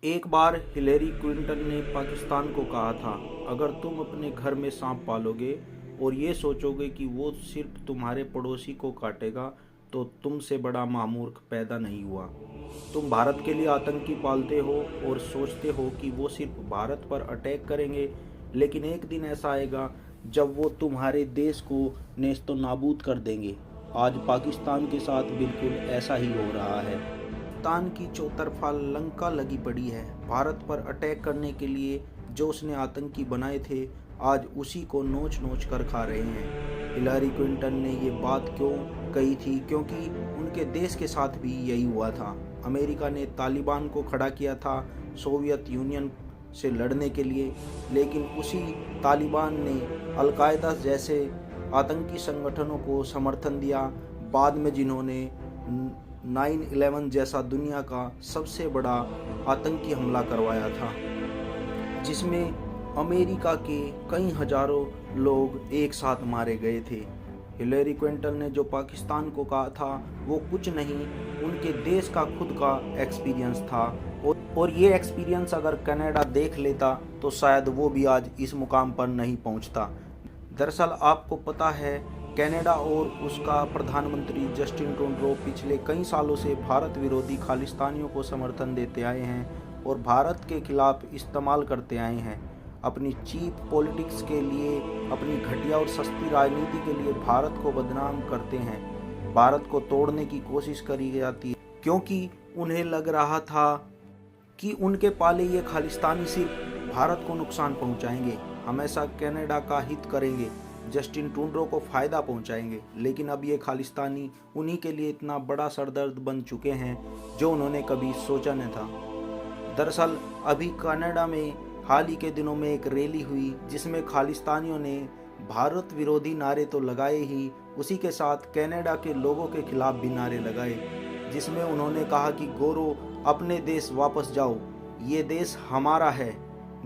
एक बार Hillary Clinton ने पाकिस्तान को कहा था, अगर तुम अपने घर में सांप पालोगे और ये सोचोगे कि वो सिर्फ तुम्हारे पड़ोसी को काटेगा तो तुमसे बड़ा महामूर्ख पैदा नहीं हुआ। तुम भारत के लिए आतंकी पालते हो और सोचते हो कि वो सिर्फ भारत पर अटैक करेंगे, लेकिन एक दिन ऐसा आएगा जब वो तुम्हारे देश को नेस्तो नाबूद कर देंगे। आज पाकिस्तान के साथ बिल्कुल ऐसा ही हो रहा है। पाकिस्तान की चौतरफा लंका लगी पड़ी है। भारत पर अटैक करने के लिए जो उसने आतंकी बनाए थे, आज उसी को नोच नोच कर खा रहे हैं। हिलेरी क्लिंटन ने ये बात क्यों कही थी? क्योंकि उनके देश के साथ भी यही हुआ था। अमेरिका ने तालिबान को खड़ा किया था सोवियत यूनियन से लड़ने के लिए, लेकिन उसी तालिबान ने अलकायदा जैसे आतंकी संगठनों को समर्थन दिया। बाद में जिन्होंने 9/11 जैसा दुनिया का सबसे बड़ा आतंकी हमला करवाया था, जिसमें अमेरिका के कई हजारों लोग एक साथ मारे गए थे। हिलेरी क्लिंटन ने जो पाकिस्तान को कहा था वो कुछ नहीं, उनके देश का खुद का एक्सपीरियंस था। और ये एक्सपीरियंस अगर कनाडा देख लेता तो शायद वो भी आज इस मुकाम पर नहीं पहुंचता। दरअसल आपको पता है, कनाडा और उसका प्रधानमंत्री जस्टिन ट्रूडो पिछले कई सालों से भारत विरोधी खालिस्तानियों को समर्थन देते आए हैं और भारत के खिलाफ इस्तेमाल करते आए हैं। अपनी चीप पॉलिटिक्स के लिए, अपनी घटिया और सस्ती राजनीति के लिए भारत को बदनाम करते हैं। भारत को तोड़ने की कोशिश करी जाती है क्योंकि उन्हें लग रहा था कि उनके पाले ये खालिस्तानी सिर्फ भारत को नुकसान पहुंचाएंगे, हमेशा कनाडा का हित करेंगे, जस्टिन ट्रूडो को फ़ायदा पहुंचाएंगे। लेकिन अब ये खालिस्तानी उन्हीं के लिए इतना बड़ा सरदर्द बन चुके हैं जो उन्होंने कभी सोचा न था। दरअसल अभी कनाडा में हाल ही के दिनों में एक रैली हुई जिसमें खालिस्तानियों ने भारत विरोधी नारे तो लगाए ही, उसी के साथ कनाडा के लोगों के खिलाफ भी नारे लगाए, जिसमें उन्होंने कहा कि गोरो अपने देश वापस जाओ, ये देश हमारा है।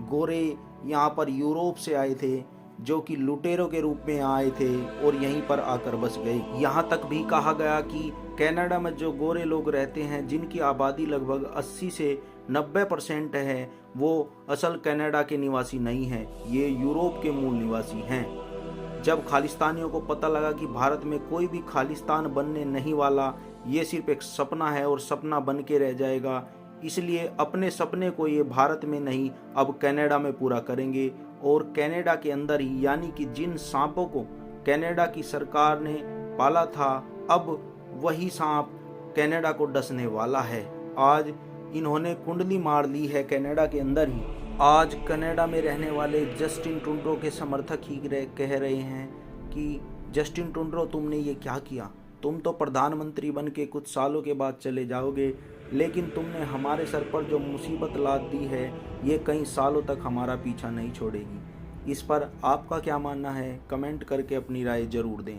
गोरे यहाँ पर यूरोप से आए थे जो कि लुटेरों के रूप में आए थे और यहीं पर आकर बस गए। यहाँ तक भी कहा गया कि कनाडा में जो गोरे लोग रहते हैं, जिनकी आबादी लगभग 80 से 90% है, वो असल कनाडा के निवासी नहीं हैं, ये यूरोप के मूल निवासी हैं। जब खालिस्तानियों को पता लगा कि भारत में कोई भी खालिस्तान बनने नहीं वाला, ये सिर्फ एक सपना है और सपना बन के रह जाएगा, इसलिए अपने सपने को ये भारत में नहीं अब कनाडा में पूरा करेंगे। और कनाडा के अंदर ही, यानी कि जिन सांपों को कनाडा की सरकार ने पाला था, अब वही सांप कनाडा को डसने वाला है। आज इन्होंने कुंडली मार ली है कनाडा के अंदर ही। आज कनाडा में रहने वाले जस्टिन ट्रूडो के समर्थक ही कह रहे हैं कि जस्टिन ट्रूडो, तुमने ये क्या किया? तुम तो प्रधानमंत्री बन के कुछ सालों के बाद चले जाओगे, लेकिन तुमने हमारे सर पर जो मुसीबत लाद दी है, ये कई सालों तक हमारा पीछा नहीं छोड़ेगी। इस पर आपका क्या मानना है? कमेंट करके अपनी राय जरूर दें।